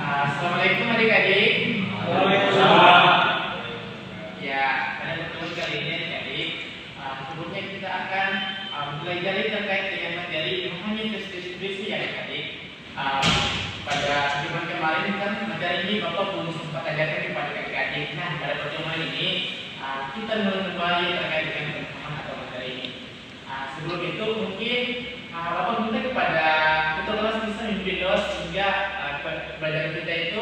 Assalamualaikum adik-adik. Waalaikumsalam. Ya, pada pertemuan kali ini adik-adik, sebelumnya kita akan belajar terkait dengan materi memahami tes deskripsi adik-adik. Pada pertemuan kemarin kan materi ini Bapak belum sempat ajarkan kepada adik-adik. Nah, pada pertemuan ini kita mulai kembali terkait dengan pemahaman atau materi ini. Sebelum itu mungkin Bapak minta kepada ketua kelas bisa memimpin doa sehingga pelajaran kita itu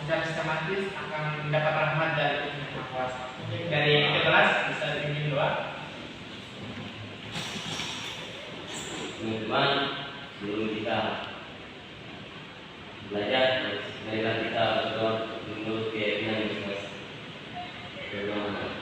secara sistematis akan mendapat rahmat dari Tuhan Yang Maha Kuasa. Dari ketua kelas bisa dipimpin doa. Teman-teman, sebelum kita belajar, marilah kita berdoa menurut keyakinan yang jelas. Berdoa.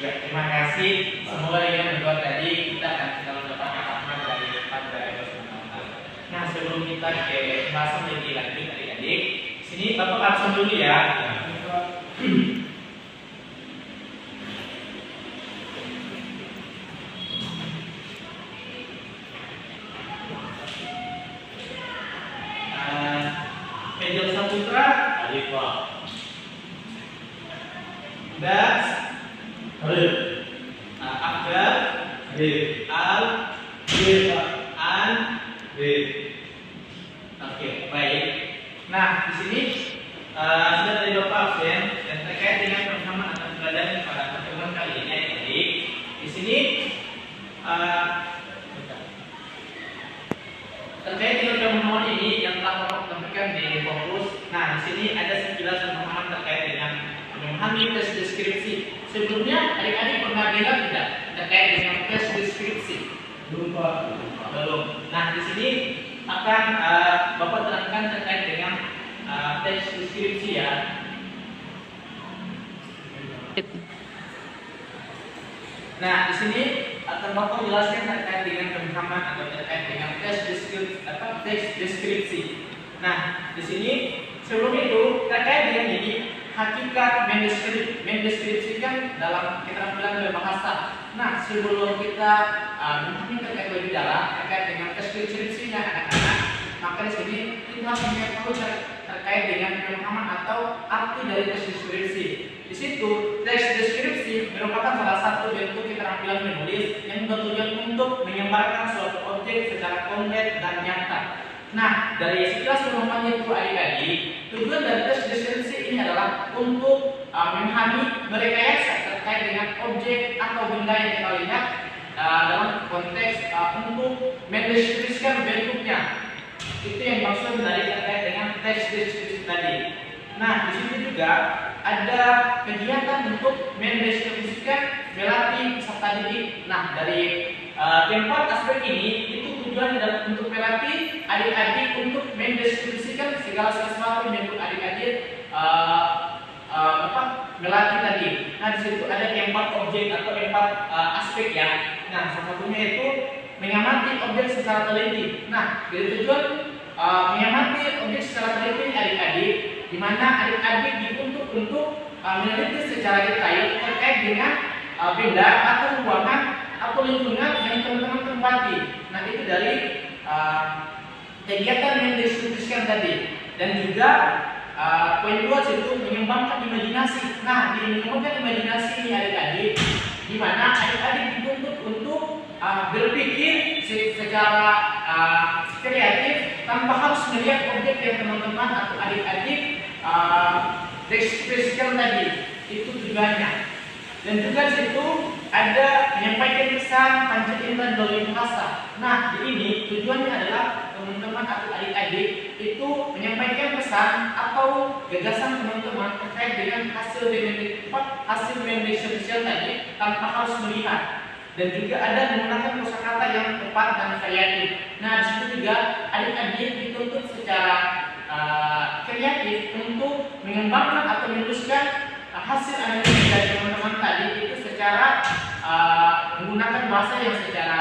Ya, terima kasih. Semoga dengan berdoa tadi kita akan mendapatkan rahmat dari Allah Subhanahu wa Ta'ala. Nah, sebelum kita ke pembahasan lebih lanjut adik-adik, sini Bapak absen dulu ya. Angel Saputra, Alif Pak. Das, Alif. Akbar, Alif. Al, Alif. An. Alif. Oke, baik. Nah, di sini sudah tadi Bapak absen dan terkait dengan pemahaman atau pelajaran pada pertemuan kali ini adik-adik. Di sini terkait dengan pemahaman ini yang telah Bapak sampaikan di fokus. Nah, di sini ada sekilas pemahaman terkait dengan memahami tes deskripsi. Sebelumnya adik-adik pernah dengar tidak terkait dengan tes deskripsi? Belum Pak. Belum. Nah, di sini akan Bapak terangkan terkait dengan tes deskripsi ya. Nah, di sini akan Bapak jelaskan terkait dengan pemahaman atau terkait dengan tes deskripsi. Nah, di sini sebelum itu terkait dengan ini hakikat mendeskripsikan dalam keterampilan berbahasa. Nah, sebelum kita memahami terkait lebih dalam terkait dengan tes deskripsinya anak-anak, maka di sini kita harus mengetahui terkait dengan pemahaman atau arti dari tes deskripsi. Di situ, tes deskripsi merupakan salah satu bentuk keterampilan menulis yang bertujuan untuk menggambarkan suatu objek secara konkret dan nyata. Nah, dari sekilas pemahaman itu adik-adik, tujuan dari tes deskripsi ini adalah untuk memahami merekayasa terkait dengan objek atau benda yang kita lihat dalam konteks untuk mendeskripsikan bentuknya. Itu yang maksud dari terkait dengan tes deskripsi tadi. Nah, di sini juga ada kegiatan untuk mendeskripsikan melatih peserta didik. Nah, dari keempat aspek ini itu tujuan adalah untuk melatih adik-adik untuk mendeskripsikan segala sesuatu bentuk adik-adik melatih tadi. Nah, di situ ada keempat objek atau empat aspek ya. Nah, salah satunya itu mengamati objek secara teliti. Nah, dari tujuan mengamati objek secara teliti adik-adik, di mana adik-adik dituntut untuk meneliti secara detail terkait dengan benda atau ruangan atau lingkungan yang teman-teman tempati. Nah, itu dari kegiatan yang didiskusikan tadi. Dan juga poin 2 itu mengembangkan imajinasi. Nah, di mengembangkan imajinasi adik-adik, di mana adik-adik dituntut untuk berpikir secara kreatif tanpa harus melihat objek yang teman-teman atau adik-adik deskripsikan tadi. Itu tujuannya. Dan juga di situ ada menyampaikan pesan panca indera melalui bahasa. Nah, di ini tujuannya adalah teman-teman atau adik-adik itu menyampaikan pesan atau gagasan teman-teman terkait dengan hasil mendeskripsikan tadi tanpa harus melihat. Dan juga ada menggunakan kosakata yang tepat dan kreatif. Nah, di situ juga adik-adik dituntut secara kreatif untuk mengembangkan atau menuliskan hasil analisis dari teman-teman tadi itu secara menggunakan bahasa yang secara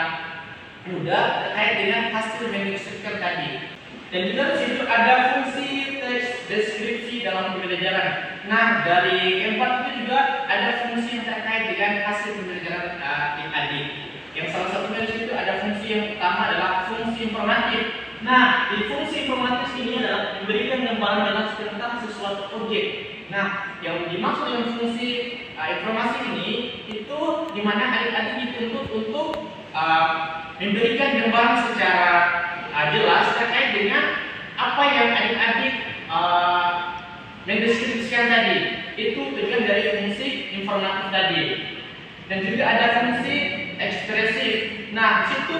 mudah terkait dengan hasil mendeskripsikan tadi. Dan juga di situ ada fungsi teks deskripsi dalam pembelajaran. Nah, dari keempat itu juga ada fungsi yang terkait dengan hasil pembelajaran adik. Yang salah satunya Nah, di fungsi informatis ini adalah memberikan gambaran jelas tentang sesuatu objek. Nah, yang dimaksud dengan fungsi informasi ini itu di mana adik-adik dituntut untuk memberikan gambaran secara jelas terkait dengan apa yang adik-adik mendeskripsikan tadi. Itu tujuan dari fungsi informatif tadi. Dan juga ada fungsi ekspresif. Nah, di situ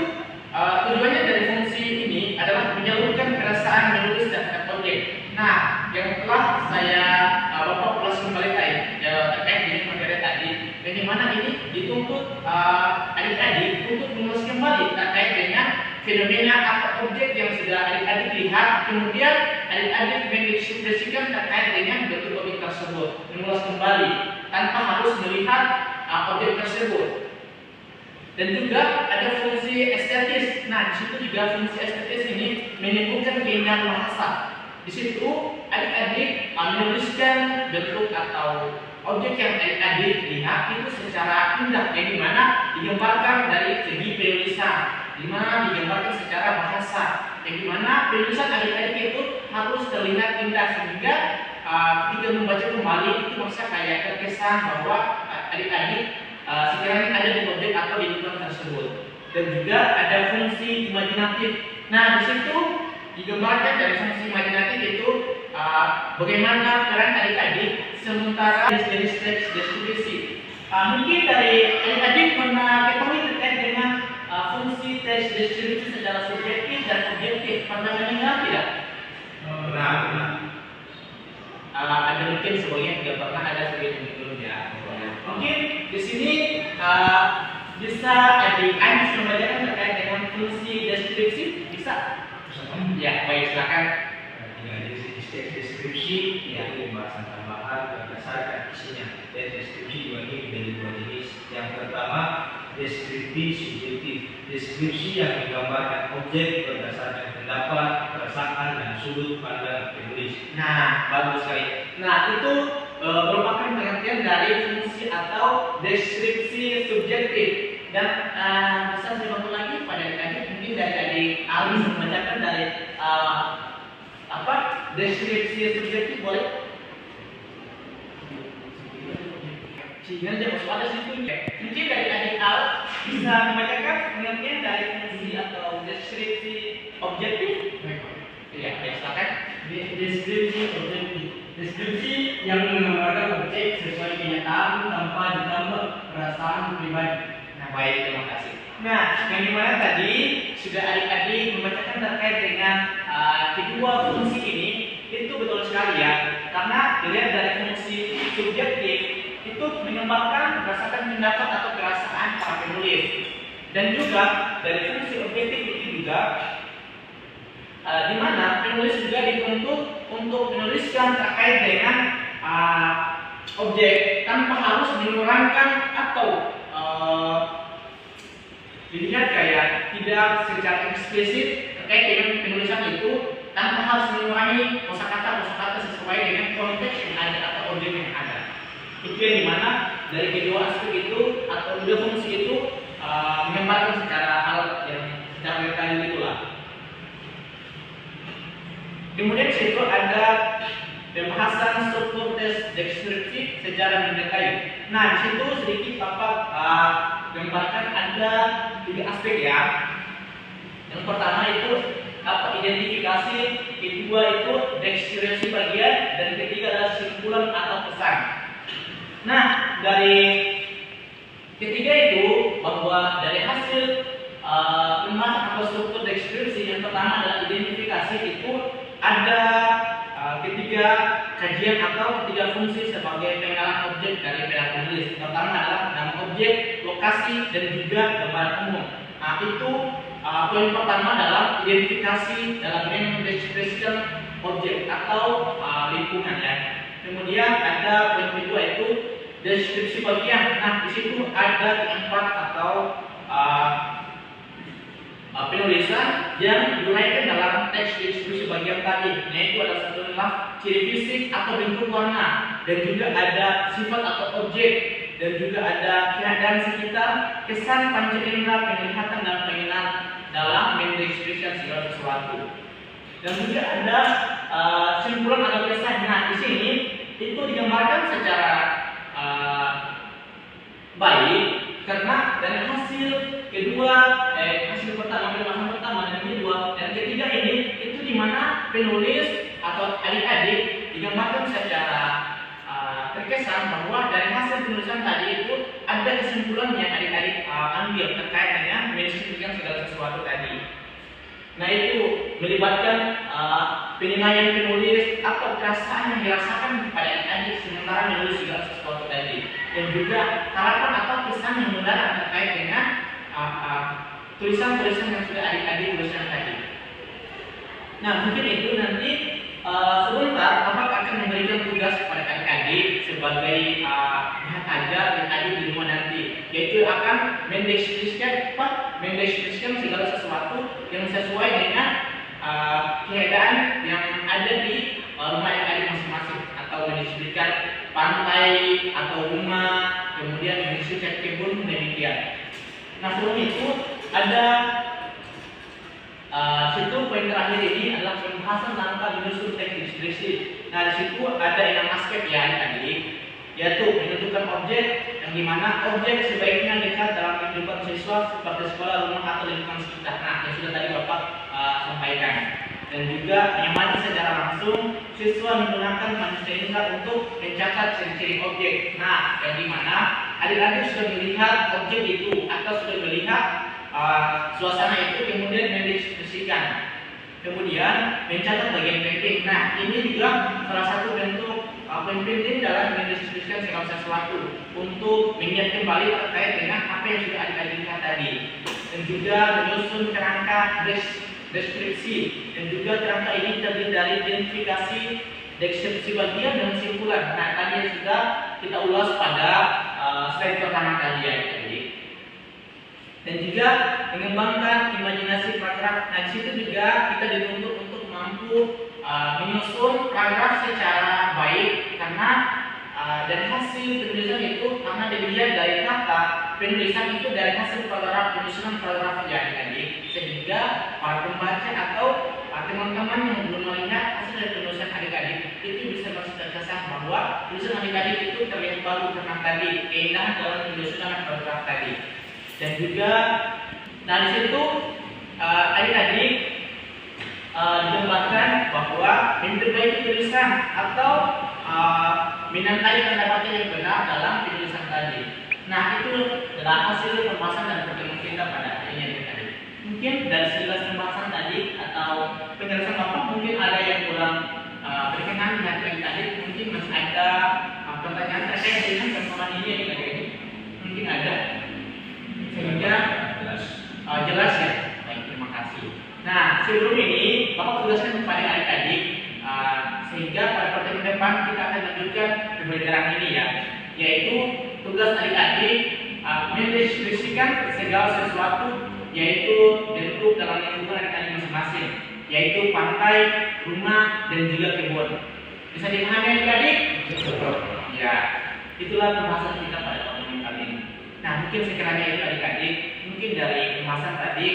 tujuannya dari fungsi ini adalah menyalurkan perasaan menulis terhadap objek. Nah, yang telah saya Bapak ulas kembali terkait dengan materi tadi, bagaimana ini dituntut adik-adik untuk menulis kembali terkait dengan fenomena atau objek yang sudah adik-adik lihat, kemudian adik-adik mengekspresikan terkait dengan bentuk objek tersebut, menulis kembali tanpa harus melihat objek tersebut. Dan juga ada fungsi estetis. Nah, di situ juga fungsi estetis ini menimbulkan keindahan bahasa. Di situ adik-adik menuliskan bentuk atau objek yang adik-adik lihat itu secara indah, yang dimana digambarkan dari segi penulisan, dimana digambarkan secara bahasa, yang dimana penulisan adik-adik itu harus terlihat indah sehingga ketika membaca kembali itu merasa kayak terkesan bahwa adik-adik sekiranya ada di objek atau di lingkungan tersebut. Dan juga ada fungsi imajinatif. Nah, di situ digambarkan dari fungsi imajinatif itu bagaimana peran adik-adik sementara jenis teks deskripsi. Mungkin dari adik-adik pernah ketahui terkait dengan fungsi teks deskripsi secara subjektif dan objektif. Pernah mendengar tidak? Pernah. Ada mungkin sebagian tidak pernah, ada sebagian belum ya. Mungkin di sini bisa adik-adik membacakan terkait dengan fungsi deskripsi, bisa? Ya, baik, silakan. Deskripsi yaitu pembahasan tambahan berdasarkan isinya. Dan deskripsi dibagi menjadi dua jenis. Yang pertama, deskripsi subjektif. Deskripsi yang menggambarkan objek berdasarkan pendapat, perasaan, dan sudut pandang penulis. Nah, bagus sekali. Nah, itu merupakan pengertian dari fungsi atau deskripsi subjektif. Dan bisa saya bantu lagi pada adik-adik, mungkin dari adik Ali membacakan dari deskripsi subjektif boleh? Sehingga dia masuk ada situ. Mungkin dari adik Al bisa membacakan pengertian dari fungsi atau deskripsi objektif. Ya, baik, silakan. Deskripsi objektif. Deskripsi yang menggambarkan objek sesuai kenyataan tanpa ditambah perasaan pribadi. Nah, baik, terima kasih. Nah, yang dimana tadi sudah adik-adik membacakan terkait dengan kedua fungsi ini, itu betul sekali ya. Karena dilihat dari fungsi subjektif itu menggambarkan berdasarkan pendapat atau perasaan para penulis. Dan juga dari fungsi objektif itu juga di mana penulis juga dituntut untuk menuliskan terkait dengan objek tanpa harus menerangkan atau dilihat kayak tidak secara eksplisit terkait dengan penulisan itu, tanpa harus mengurangi kosakata sesuai dengan konteks yang ada atau objek yang ada. Itu yang dimana dari kedua aspek itu atau dua fungsi itu menggambarkan secara hal yang secara detail itulah. Kemudian di situ ada pembahasan struktur tes deskripsi secara mendetail. Nah, di situ sedikit Bapak gambarkan ada tiga aspek ya. Yang pertama itu identifikasi, kedua itu deskripsi bagian, dan ketiga adalah kesimpulan atau pesan. Nah, dari ketiga itu bahwa dari hasil pembahasan atau struktur deskripsi yang pertama adalah identifikasi itu ada ketiga kajian atau ketiga fungsi sebagai pengenalan objek dari penulis. Pertama adalah nama objek, lokasi, dan juga gambaran umum. Nah, itu poin pertama dalam identifikasi dalam mendefinisikan objek atau lingkungan ya. Kemudian ada poin kedua itu deskripsi bagian. Nah, di situ ada keempat atau penulisan yang diuraikan dalam teks deskripsi bagian tadi, yaitu ada satu adalah ciri fisik atau bentuk warna, dan juga ada sifat atau objek, dan juga ada keadaan sekitar, kesan panca indera, penglihatan dan pengenalan dalam mendeskripsikan segala sesuatu. Dan juga ada simpulan atau kesan. Nah, di sini itu digambarkan secara baik karena dari hasil kedua, hasil pertama, pembahasan pertama dan kedua dan ketiga ini itu di mana penulis atau adik-adik digambarkan secara terkesan bahwa dari hasil penulisan tadi itu ada kesimpulan yang adik-adik ambil terkait dengan mendeskripsikan segala sesuatu tadi. Nah, itu melibatkan penilaian penulis atau perasaan yang dirasakan kepada adik-adik sementara menulis segala sesuatu tadi, dan juga harapan atau kesan yang mendalam terkait dengan tulisan-tulisan yang sudah adik-adik tuliskan tadi. Nah, mungkin itu nanti sebentar Bapak akan memberikan tugas kepada adik-adik sebagai pihak ajar dan adik di rumah nanti, yaitu akan mendeskripsikan segala sesuatu yang sesuai dengan keadaan yang ada di rumah adik-adik masing-masing, atau mendeskripsikan pantai atau rumah, kemudian mendeskripsikan kebun, demikian. Nah, sebelum itu ada situ poin terakhir ini adalah pembahasan langkah menyusun teks deskripsi. Nah, di situ ada 6 aspek ya adik-adik, yaitu menentukan objek, yang dimana objek sebaiknya dekat dalam kehidupan siswa seperti sekolah, rumah, atau lingkungan sekitar. Nah, yang sudah tadi Bapak sampaikan. Dan juga menyamai secara langsung siswa menggunakan manusia indera untuk mencatat ciri-ciri objek. Nah, yang dimana adik-adik sudah melihat objek itu atau sudah melihat suasana itu, kemudian mendeskripsikan, kemudian mencatat bagian penting. Nah, ini juga salah satu bentuk penting dalam mendeskripsikan segala sesuatu untuk mengingat kembali terkait dengan apa yang sudah adik-adik lihat tadi, dan juga menyusun kerangka deskripsi, dan juga kerangka ini terdiri dari identifikasi, deskripsi bagian, dan simpulan. Nah, tadi yang sudah kita ulas pada slide pertama tadi ya adik-adik. Dan juga mengembangkan imajinasi paragraf. Nah, di situ juga kita dituntut untuk mampu menyusun paragraf secara baik, karena dari hasil penulisan itu, karena dilihat dari kata penulisan itu dari hasil paragraf, penyusunan paragraf ya adik-adik, sehingga para pembaca atau teman-teman yang belum melihat hasil dari penulisan adik-adik itu bisa merasa terkesan bahwa tulisan adik-adik itu terlihat baru karena tadi keindahan dalam penyusunan paragraf tadi. Dan juga, nah di situ adik-adik digambarkan bahwa memperbaiki tulisan atau menandai kata-kata yang benar dalam penulisan tadi. Nah, itu adalah hasil pembahasan dan pertemuan kita pada hari ini adik-adik. Mungkin dari sekilas pembahasan tadi atau penjelasan Bapak mungkin ada yang kurang berkenan dengan adik-adik, mungkin masih ada pertanyaan terkait dengan pertemuan ini adik-adik. Mungkin ada. Sehingga jelas ya. Baik, terima kasih. Nah, sebelum ini Bapak tugaskan kepada adik-adik sehingga pada pertemuan depan kita akan lanjutkan pembelajaran ini ya, yaitu tugas adik-adik mendeskripsikan segala sesuatu, yaitu bentuk dalam lingkungan adik-adik masing-masing, yaitu pantai, rumah, dan juga kebun. Bisa dipahami adik-adik? Ya, itulah pembahasan kita pada pertemuan kali ini. Nah, mungkin sekiranya itu adik-adik, mungkin dari pembahasan tadi,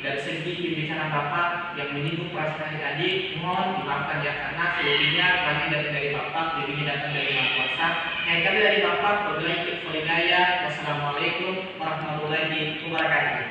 dari segi pembicaraan Bapak yang menyinggung perasaan adik-adik, mohon dimaafkan ya, karena selebihnya kami datang dari Bapak, lebihnya datang dari Maha Kuasa. Yang kami dari Bapak, wabillahi taufiq wal hidayah. Wassalamualaikum warahmatullahi wabarakatuh.